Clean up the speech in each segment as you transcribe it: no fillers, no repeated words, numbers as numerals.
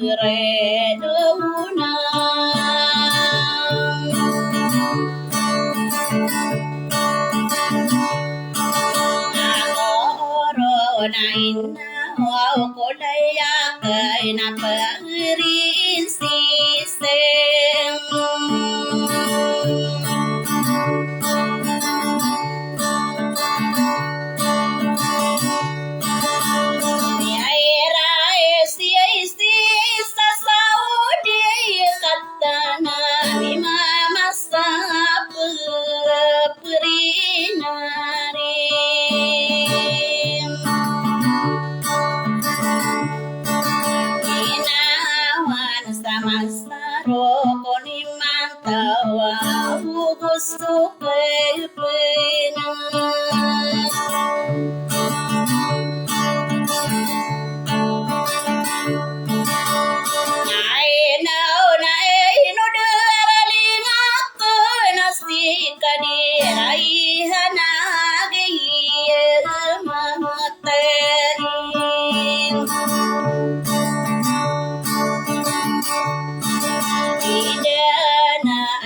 reduna nain wow kodaya kaina perin sisem yaira esi sasaudi katana mima masap perinare Masaro koni mantawa gusto pepena Nai no daralinga ko nasi kadirai hanagi mamateri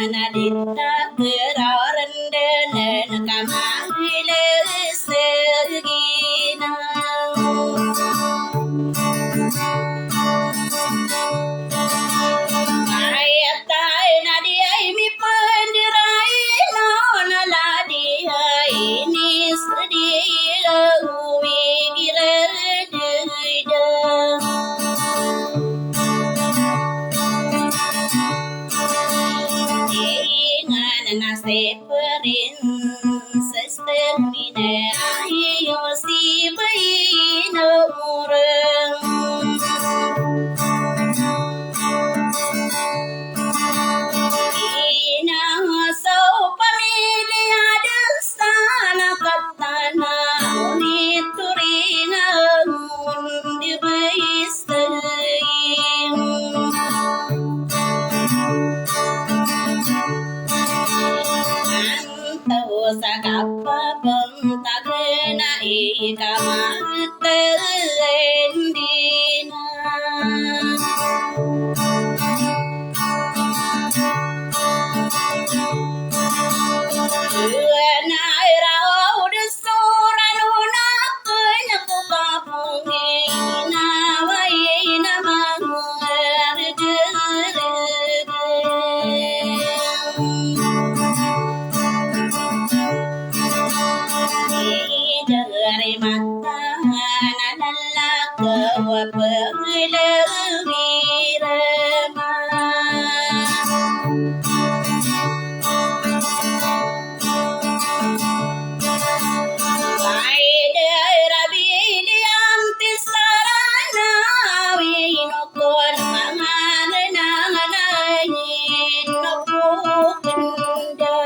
Anadita berarenden kamahile sergina Ayata nadia mi pandirai nona ladia ini sedia uwi gireda Naseperin sestermine ayo si baina urang ina so pamilya destana katana ni turinga undi baisayim Sagapa bentagena ikamatendina Uena irao desuran unaknya kukapungi Nawaina dari mata nadalla kawa perlewirama Waide rabiliam tisarana winokon mangarna nganayin nopukunda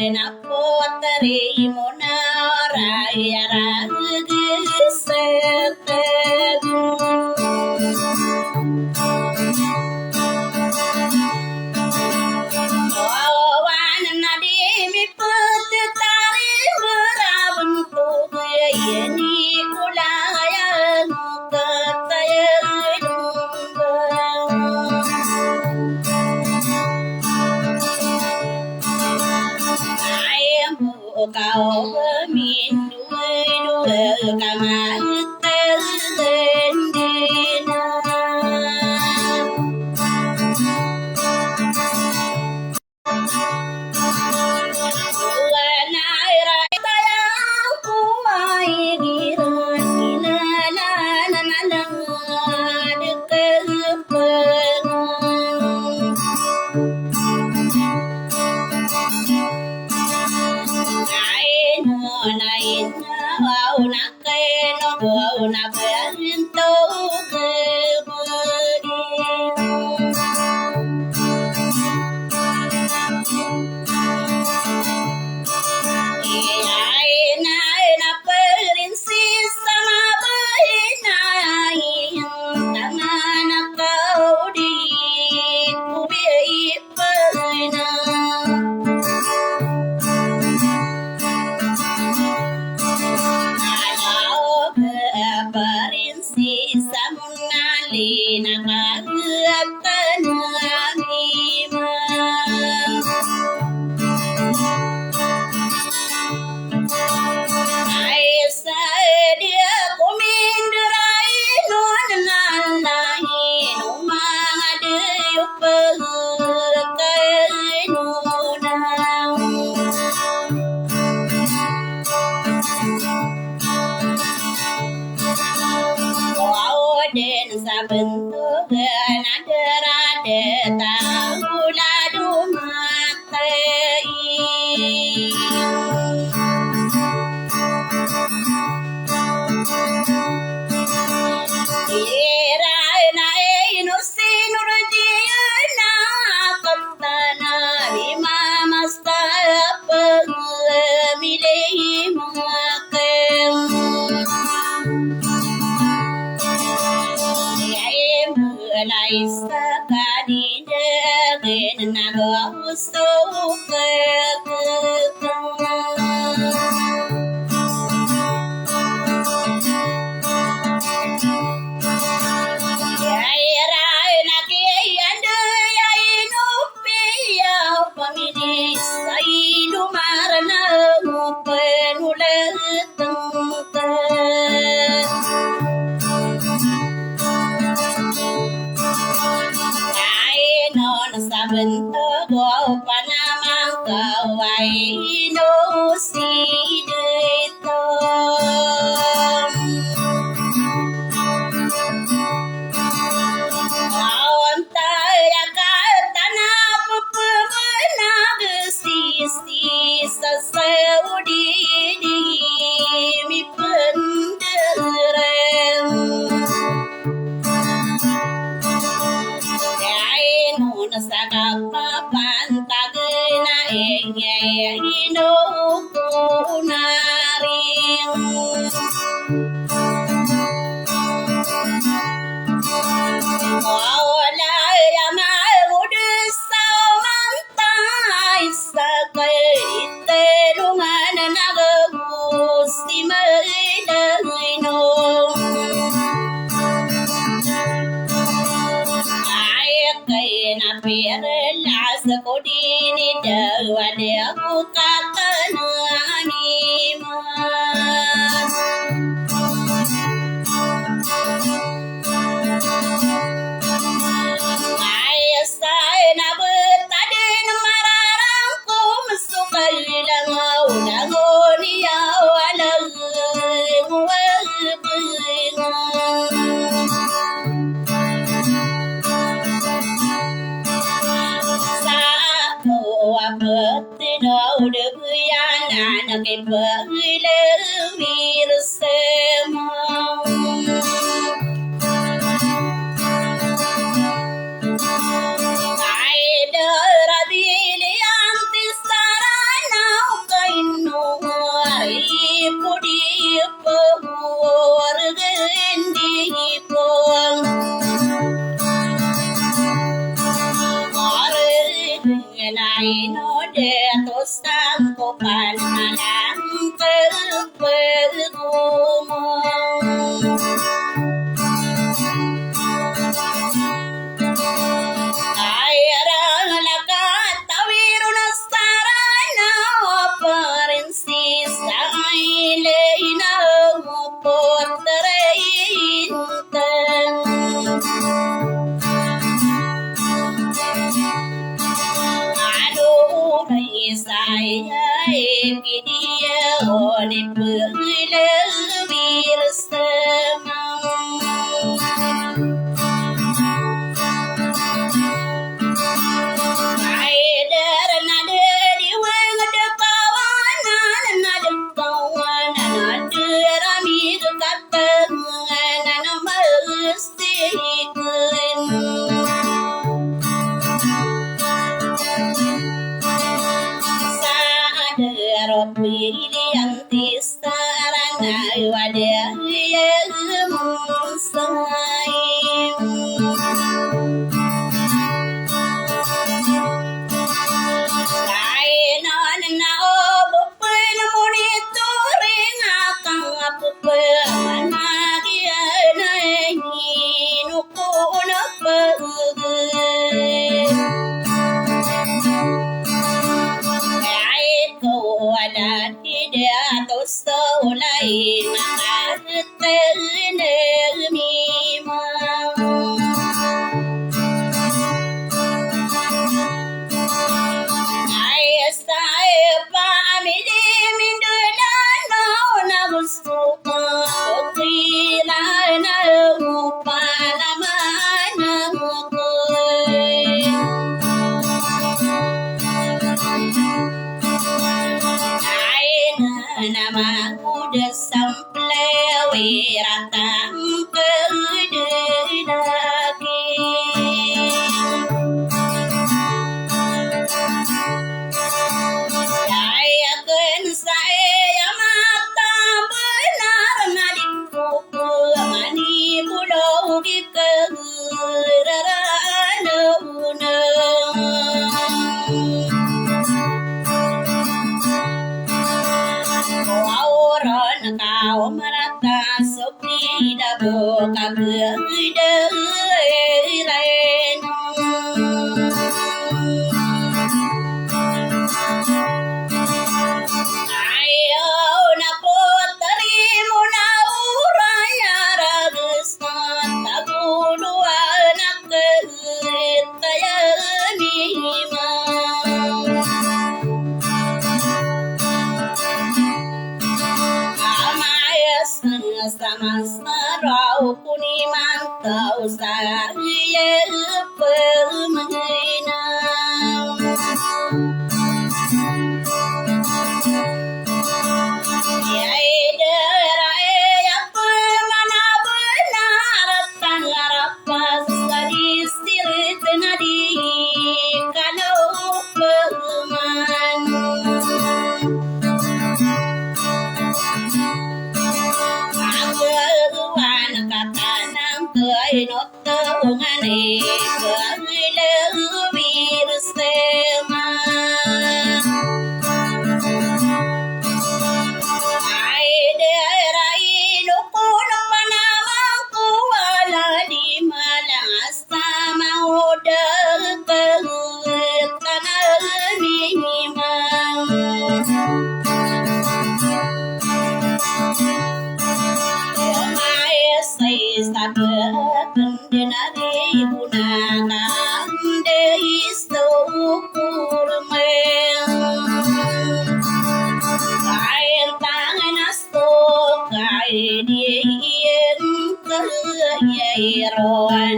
Napoteri monaraya ragisete Awan nadimi petari merabuntuk ini kulaya kataya kau mindu kamar terendina Wanai tayang kumai giran nana tahu ladu matai ira na inusinur diana qatana bima mastaq milih maqam laisa kadida naga usuk Bentuk panamang kawai no si deto awan taya katana pemenang sisi seseudi di mi pendereng Sagapa pantagna enge ino kunaring Mawala yama udisa mantai sakaite rumana nagagusti maidano na pere las kodini dawade ukatana anima ay sai na betadin mararangku musukalang unagoni awalang Đâu được an an cái bờ lơ vir xem ai đỡ ra đi liang ti sara nau kai no ai pudi por gendi pong Nai no de tosang ko panalang pergumo Ay arang lakat tawirun astarana parensis ay leina mo portrein saya dia oleh berlebih Pilihan sarang wadah yang musayim Kainan na obupen monitoring akang apupen Magian ay hinukun apagay Wala tidak tosto lain Nakateneg mimang Ay saya pamili mindulan na gusto ko Kailan na upalaman ako nama udah sampai wiratang kededaki. Dayakeun saya mata benar ngadikuku mani budo dikeuraraneuna. Kauron kau merata sepi dabo kageudeureun. Ayo na putri muna uraya ragesna tabudua anak ketayani sama rau kuni mantau saya permenang. Yai derai apa mana benar tanggarapas sadistirit nadi kalau perman. Ageuan katanang keai notongane keai leuwir sema. Ai derai nukun panamangku wala di malang sama udel ketangan mimang. Sabekendenari bunangan deisto kurmeng. Kain tangan asto kain dien keyairon.